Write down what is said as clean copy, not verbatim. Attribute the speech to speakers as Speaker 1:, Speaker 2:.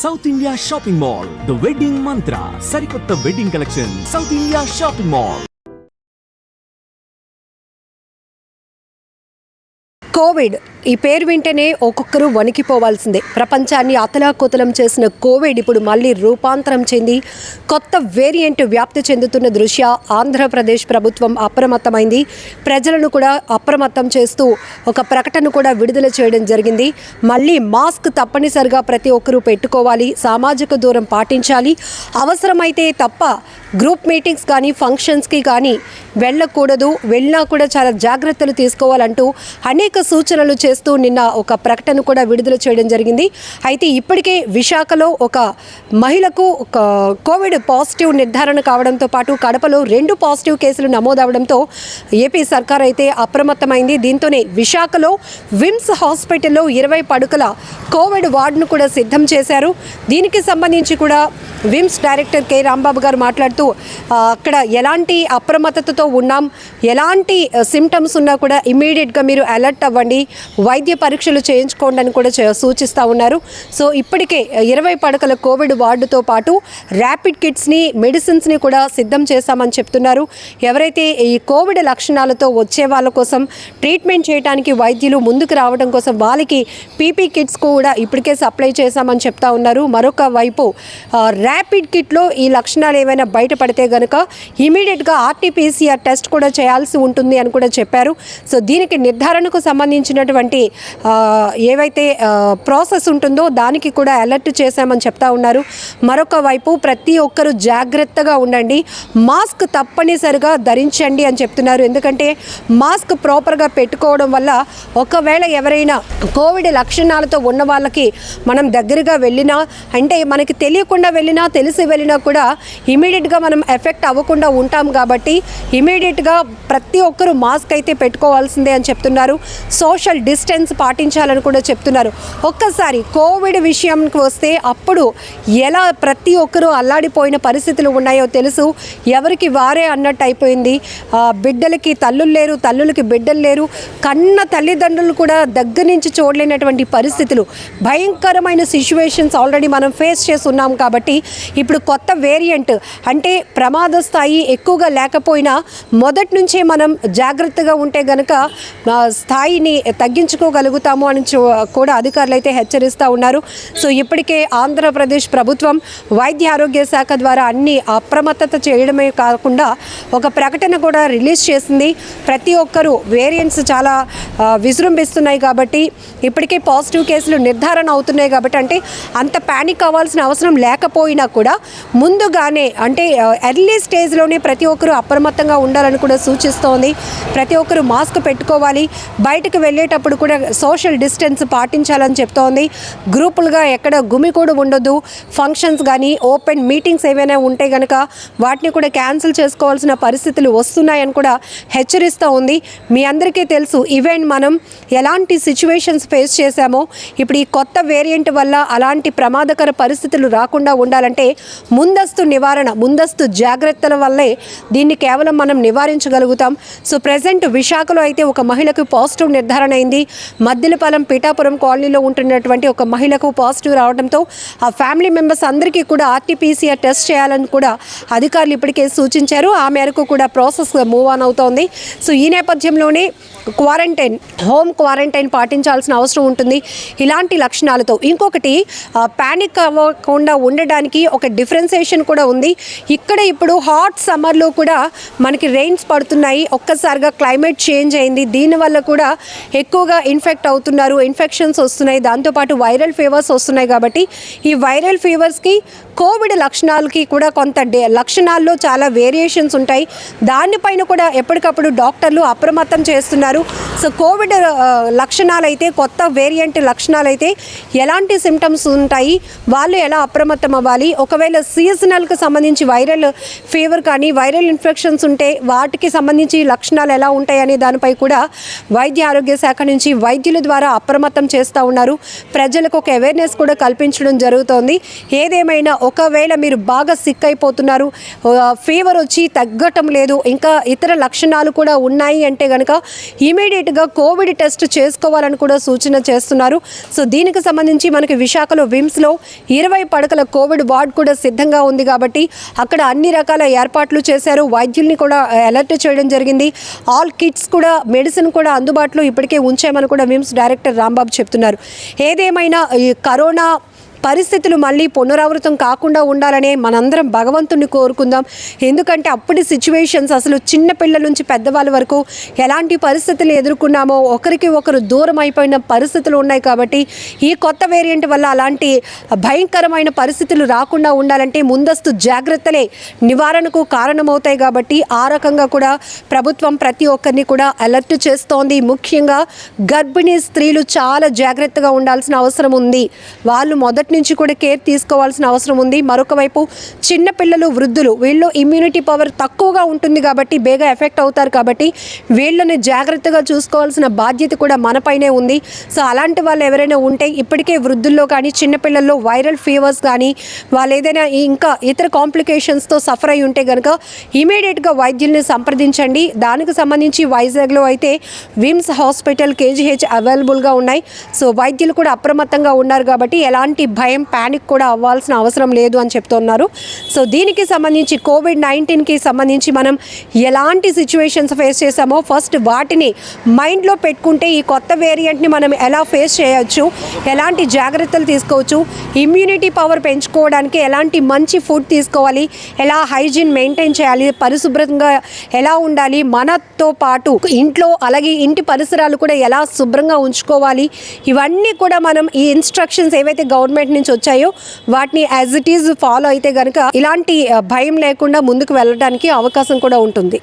Speaker 1: South India shopping mall, the wedding మంత్ర, సరికొత్త wedding collection, south India shopping mall.
Speaker 2: Covid ఈ పేరు వింటేనే ఒక్కొక్కరు వణికిపోవాల్సిందే. ప్రపంచాన్ని అతలాకుతలం చేసిన కోవిడ్ ఇప్పుడు మళ్ళీ రూపాంతరం చెంది కొత్త వేరియంట్ వ్యాప్తి చెందుతున్న దృష్ట్యా ఆంధ్రప్రదేశ్ ప్రభుత్వం అప్రమత్తమైంది. ప్రజలను కూడా అప్రమత్తం చేస్తూ ఒక ప్రకటన కూడా విడుదల చేయడం జరిగింది. మళ్ళీ మాస్క్ తప్పనిసరిగా ప్రతి ఒక్కరూ పెట్టుకోవాలి, సామాజిక దూరం పాటించాలి, అవసరమైతే తప్ప గ్రూప్ మీటింగ్స్ కానీ ఫంక్షన్స్కి కానీ వెళ్ళకూడదు, వెళ్ళినా కూడా చాలా జాగ్రత్తలు తీసుకోవాలంటూ అనేక సూచనలు చేస్తూ నిన్న ఒక ప్రకటన కూడా విడుదల చేయడం జరిగింది. అయితే ఇప్పటికే విశాఖలో ఒక మహిళకు ఒక కోవిడ్ పాజిటివ్ నిర్ధారణ కావడంతో పాటు కడపలో 2 పాజిటివ్ కేసులు నమోదవడంతో ఏపీ సర్కార్ అయితే అప్రమత్తమైంది. దీంతోనే విశాఖలో విమ్స్ హాస్పిటల్లో 20 పడుకల కోవిడ్ వార్డును కూడా సిద్ధం చేశారు. దీనికి సంబంధించి కూడా విమ్స్ డైరెక్టర్ కె రాంబాబు గారు మాట్లాడుతూ అక్కడ ఎలాంటి అప్రమత్తతతో ఉన్నాం, ఎలాంటి సిమ్టమ్స్ ఉన్నా కూడా ఇమ్మీడియట్గా మీరు అలర్ట్ అవ్వండి, వైద్య పరీక్షలు చేయించుకోండి అని కూడా సూచిస్తూ ఉన్నారు. సో ఇప్పటికే 20 పడకల కోవిడ్ వార్డుతో పాటు ర్యాపిడ్ కిట్స్ని, మెడిసిన్స్ని కూడా సిద్ధం చేశామని చెప్తున్నారు. ఎవరైతే ఈ కోవిడ్ లక్షణాలతో వచ్చే వాళ్ళ కోసం ట్రీట్మెంట్ చేయడానికి వైద్యులు ముందుకు రావడం కోసం వాళ్ళకి పీపీ కిట్స్ కూడా ఇప్పటికే సప్లై చేశామని చెప్తా ఉన్నారు. మరొక వైపు ర్యాపిడ్ కిట్లో ఈ లక్షణాలు ఏమైనా బయటపడితే కనుక ఇమీడియట్గా ఆర్టీపీసీఆర్ టెస్ట్ కూడా చేయాల్సి ఉంటుంది అని కూడా చెప్పారు. సో దీనికి నిర్ధారణకు సంబంధించినటువంటి ఏవైతే ప్రాసెస్ ఉంటుందో దానికి కూడా అలర్ట్ చేశామని చెప్తా ఉన్నారు. మరొక వైపు ప్రతి ఒక్కరూ జాగ్రత్తగా ఉండండి, మాస్క్ తప్పనిసరిగా ధరించండి అని చెప్తున్నారు. ఎందుకంటే మాస్క్ ప్రాపర్గా పెట్టుకోవడం వల్ల ఒకవేళ ఎవరైనా కోవిడ్ లక్షణాలతో ఉన్న వాళ్ళకి మనం దగ్గరగా వెళ్ళినా, అంటే మనకి తెలియకుండా వెళ్ళినా తెలిసి వెళ్ళినా కూడా ఇమీడియట్గా మనం ఎఫెక్ట్ అవ్వకుండా ఉంటాం. కాబట్టి ఇమీడియట్గా ప్రతి ఒక్కరూ మాస్క్ అయితే పెట్టుకోవాల్సిందే అని చెప్తున్నారు. సోషల్ డిస్టెన్స్ పాటించాలని కూడా చెప్తున్నారు. ఒక్కసారి కోవిడ్ విషయంకి వస్తే అప్పుడు ఎలా ప్రతి ఒక్కరూ అల్లాడిపోయిన పరిస్థితులు ఉన్నాయో తెలుసు. ఎవరికి వారే అన్నట్టు అయిపోయింది. బిడ్డలకి తల్లులు లేరు, తల్లులకి బిడ్డలు లేరు, కన్న తల్లిదండ్రులు కూడా దగ్గర నుంచి చూడలేనటువంటి పరిస్థితులు, భయంకరమైన సిచ్యువేషన్స్ ఆల్రెడీ మనం ఫేస్ చేసి ఉన్నాం. కాబట్టి ఇప్పుడు కొత్త వేరియంట్ అంటే ప్రమాద స్థాయి ఎక్కువగా లేకపోయినా మొదటి నుంచే మనం జాగ్రత్తగా ఉంటే గనక స్థాయిని తగ్గించుకోగలుగుతాము అని కూడా అధికారులు అయితే హెచ్చరిస్తూ ఉన్నారు. సో ఇప్పటికే ఆంధ్రప్రదేశ్ ప్రభుత్వం వైద్య ఆరోగ్య శాఖ ద్వారా అన్ని అప్రమత్తత చేయడమే కాకుండా ఒక ప్రకటన కూడా రిలీజ్ చేసింది. ప్రతి ఒక్కరూ వేరియంట్స్ చాలా విజృంభిస్తున్నాయి కాబట్టి ఇప్పటికే పాజిటివ్ కేసులు నిర్ధారణ అవుతున్నాయి కాబట్టి అంటే అంత ప్యానిక్ అవ్వాల్సిన అవసరం లేకపోయినా కూడా ముందుగానే అంటే ఎర్లీ స్టేజ్లోనే ప్రతి ఒక్కరూ అప్రమత్తంగా ఉండాలని కూడా సూచిస్తోంది. ప్రతి ఒక్కరూ మాస్క్ పెట్టుకోవాలి, బయటకు వెళ్ళేటప్పుడు కూడా సోషల్ డిస్టెన్స్ పాటించాలని చెప్తోంది. గ్రూపులుగా ఎక్కడ గుమికూడు ఉండొద్దు, ఫంక్షన్స్ కానీ ఓపెన్ మీటింగ్స్ ఏవైనా ఉంటే కనుక వాటిని కూడా క్యాన్సిల్ చేసుకోవాల్సిన పరిస్థితులు వస్తున్నాయని కూడా హెచ్చరిస్తూ ఉంది. మీ అందరికీ తెలుసు ఈవెన్ మనం ఎలాంటి సిచ్యువేషన్స్ ఫేస్ చేశామో ఇప్పుడు ఈ కొత్త వేరియంట్ వల్ల అలాంటి ప్రమాదకర పరిస్థితులు రాకుండా ఉండాలంటే ముందస్తు నివారణ, ముందస్తు జాగ్రత్తల వల్లే దీన్ని కేవలం మనం నివారించగలుగుతాం. సో ప్రజెంట్ విశాఖలో అయితే ఒక మహిళకు పాజిటివ్ నిర్ధారణ అయింది. మద్దిలపాలెం పీఠాపురం కాలనీలో ఉంటున్నటువంటి ఒక మహిళకు పాజిటివ్ రావడంతో ఆ ఫ్యామిలీ మెంబర్స్ అందరికీ కూడా ఆర్టీపీసీఆర్ టెస్ట్ చేయాలని కూడా అధికారులు ఇప్పటికే సూచించారు. ఆ మేరకు కూడా ప్రాసెస్ మూవ్ ఆన్ అవుతోంది. సో ఈ నేపథ్యంలోనే క్వారంటైన్, హోమ్ క్వారంటైన్ పాటించాల్సిన అవసరం ఉంటుంది ఇలాంటి లక్షణాలతో. ఇంకొకటి ప్యానిక్ అవ్వకుండా ఉండడానికి ఒక డిఫరెన్సియేషన్ కూడా ఉంది. ఇక్కడ ఇప్పుడు హాట్ సమ్మర్లో కూడా మనకి రెయిన్స్ పడుతున్నాయి, ఒక్కసారిగా క్లైమేట్ చేంజ్ అయింది, దీనివల్ల కూడా ఎక్కువగా ఇన్ఫెక్ట్ అవుతున్నారు, ఇన్ఫెక్షన్స్ వస్తున్నాయి, దాంతోపాటు వైరల్ ఫీవర్స్ వస్తున్నాయి. కాబట్టి ఈ వైరల్ ఫీవర్స్కి కోవిడ్ లక్షణాలకి కూడా కొంత లక్షణాల్లో చాలా వేరియేషన్స్ ఉంటాయి. దానిపైన కూడా ఎప్పటికప్పుడు డాక్టర్లు అప్రమత్తం చేస్తున్నారు. సో కోవిడ్ లక్షణాలైతే, కొత్త వేరియంట్ లక్షణాలైతే ఎలాంటి సిమ్టమ్స్ ఉంటాయి, వాళ్ళు ఎలా అప్రమత్తం అవ్వాలి, ఒకవేళ సీజనల్కి సంబంధించి వైరల్ ఫీవర్ కానీ వైరల్ ఇన్ఫెక్షన్స్ ఉంటే వాటికి సంబంధించి లక్షణాలు ఎలా ఉంటాయి అనే దానిపై కూడా వైద్య ఆరోగ్య శాఖ నుంచి వైద్యుల ద్వారా అప్రమత్తం చేస్తూ ఉన్నారు. ప్రజలకు ఒక అవేర్నెస్ కూడా కల్పించడం జరుగుతోంది. ఏదేమైనా ఒకవేళ మీరు బాగా సిక్ అయిపోతున్నారు, ఫీవర్ వచ్చి తగ్గటం లేదు, ఇంకా ఇతర లక్షణాలు కూడా ఉన్నాయి అంటే కనుక ఇమీడియట్గా కోవిడ్ టెస్ట్ చేసుకోవాలని కూడా సూచన చేస్తున్నారు. సో దీనికి సంబంధించి మనకి విశాఖలో విమ్స్లో 20 పడకల కోవిడ్ వార్డ్ కూడా సిద్ధంగా ఉంది కాబట్టి అక్కడ అన్ని రకాల ఏర్పాట్లు చేశారు. వైద్యుల్ని కూడా అలర్ట్ చేయడం జరిగింది. ఆల్ కిట్స్ కూడా, మెడిసిన్ కూడా అందుబాటులో ఇప్పటికే ఉంచామని కూడా విమ్స్ డైరెక్టర్ రాంబాబు చెప్తున్నారు. ఏదేమైనా ఈ కరోనా పరిస్థితులు మళ్ళీ పునరావృతం కాకుండా ఉండాలనే మనందరం భగవంతుని కోరుకుందాం. ఎందుకంటే అప్పటి సిచ్యువేషన్స్ అసలు చిన్న పిల్లల నుంచి పెద్దవాళ్ళ వరకు ఎలాంటి పరిస్థితులు ఎదుర్కొన్నామో, ఒకరికి ఒకరు దూరం అయిపోయిన పరిస్థితులు ఉన్నాయి. కాబట్టి ఈ కొత్త వేరియంట్ వల్ల అలాంటి భయంకరమైన పరిస్థితులు రాకుండా ఉండాలంటే ముందస్తు జాగ్రత్తలే నివారణకు కారణమవుతాయి. కాబట్టి ఆ రకంగా కూడా ప్రభుత్వం ప్రతి ఒక్కరిని కూడా అలర్ట్ చేస్తోంది. ముఖ్యంగా గర్భిణీ స్త్రీలు చాలా జాగ్రత్తగా ఉండాల్సిన అవసరం ఉంది. వాళ్ళు మొదటి నుంచి కూడా కేర్ తీసుకోవాల్సిన అవసరం ఉంది. మరొక వైపు చిన్నపిల్లలు, వృద్ధులు, వీళ్ళు ఇమ్యూనిటీ పవర్ తక్కువగా ఉంటుంది కాబట్టి బేగా ఎఫెక్ట్ అవుతారు. కాబట్టి వీళ్ళని జాగ్రత్తగా చూసుకోవాల్సిన బాధ్యత కూడా మనపైనే ఉంది. సో అలాంటి వాళ్ళు ఎవరైనా ఉంటే ఇప్పటికే వృద్ధుల్లో కానీ చిన్నపిల్లల్లో వైరల్ ఫీవర్స్ కానీ వాళ్ళు ఏదైనా ఇంకా ఇతర కాంప్లికేషన్స్తో సఫర్ అయి ఉంటే కనుక ఇమీడియట్గా వైద్యుల్ని సంప్రదించండి. దానికి సంబంధించి వైజాగ్లో అయితే విమ్స్ హాస్పిటల్, కేజీహెచ్ అవైలబుల్గా ఉన్నాయి. సో వైద్యులు కూడా అప్రమత్తంగా ఉన్నారు కాబట్టి ఎలాంటి భయం, ప్యానిక్ కూడా అవ్వాల్సిన అవసరం లేదు అని చెప్తున్నారు. సో దీనికి సంబంధించి కోవిడ్-19కి సంబంధించి మనం ఎలాంటి సిచ్యువేషన్స్ ఫేస్ చేసామో ఫస్ట్ వాటిని మైండ్లో పెట్టుకుంటే ఈ కొత్త వేరియంట్ని మనం ఎలా ఫేస్ చేయొచ్చు, ఎలాంటి జాగ్రత్తలు తీసుకోవచ్చు, ఇమ్యూనిటీ పవర్ పెంచుకోవడానికి ఎలాంటి మంచి ఫుడ్ తీసుకోవాలి, ఎలా హైజీన్ మెయింటైన్ చేయాలి, పరిశుభ్రంగా ఎలా ఉండాలి, మనతో పాటు ఇంట్లో అలాగే ఇంటి పరిసరాలు కూడా ఎలా శుభ్రంగా ఉంచుకోవాలి, ఇవన్నీ కూడా మనం ఈ ఇన్స్ట్రక్షన్స్ ఏవైతే గవర్నమెంట్ నుంచి వచ్చాయో వాటిని యాజ్ ఇట్ ఈజ్ ఫాలో అయితే కనుక ఇలాంటి భయం లేకుండా ముందుకు వెళ్ళడానికి అవకాశం కూడా ఉంటుంది.